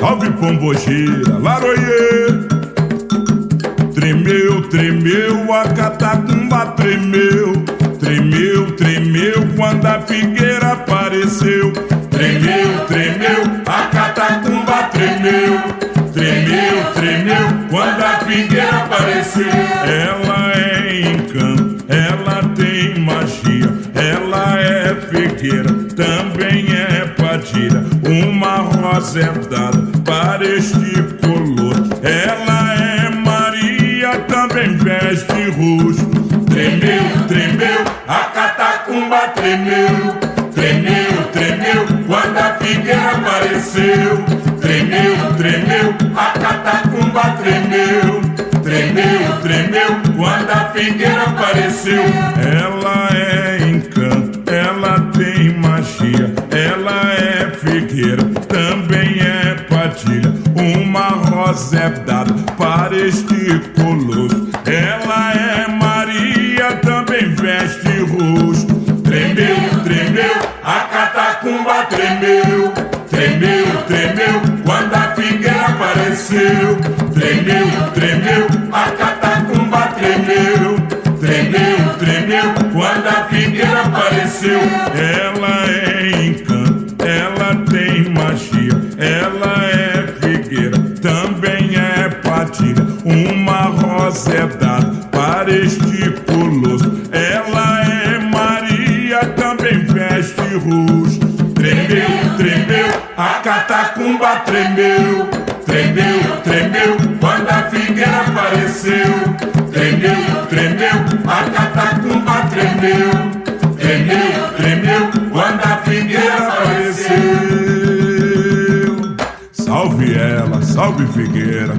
Salve Pombogira, Laroiê. Tremeu, tremeu, a catacumba tremeu. Tremeu, tremeu, quando a figueira apareceu. Tremeu, tremeu, a catacumba tremeu. Tremeu, tremeu, quando a figueira apareceu. Ela é encanto, ela tem magia. Ela é figueira, também é padilha. Uma rosa é dada para este colosso. Ela é Maria, também veste roxo. Tremeu, tremeu, a catacumba tremeu. Tremeu, tremeu, quando a figueira apareceu. Tremeu, tremeu, a catacumba tremeu. Tremeu, tremeu, quando a figueira apareceu. Ela é encanto, ela tem magia. Ela é figueira, também é padilha. Uma rosa é dada para este colosso. Ela é Maria, também veste roxo. Tremeu, tremeu, a catacumba tremeu. Tremeu, tremeu, quando a figueira apareceu. Tremeu, tremeu, a catacumba tremeu. Tremeu, tremeu, quando a figueira apareceu. Ela é encanto, ela tem magia. Ela é figueira, também é padilha. Uma rosa é dada para este colosso. Ela é Maria, também veste roxo. Tremeu, tremeu, a catacumba tremeu. Tremeu, tremeu, quando a figueira apareceu. Tremeu, tremeu, a catacumba tremeu. Tremeu, tremeu, quando a figueira apareceu. Salve ela, salve figueira.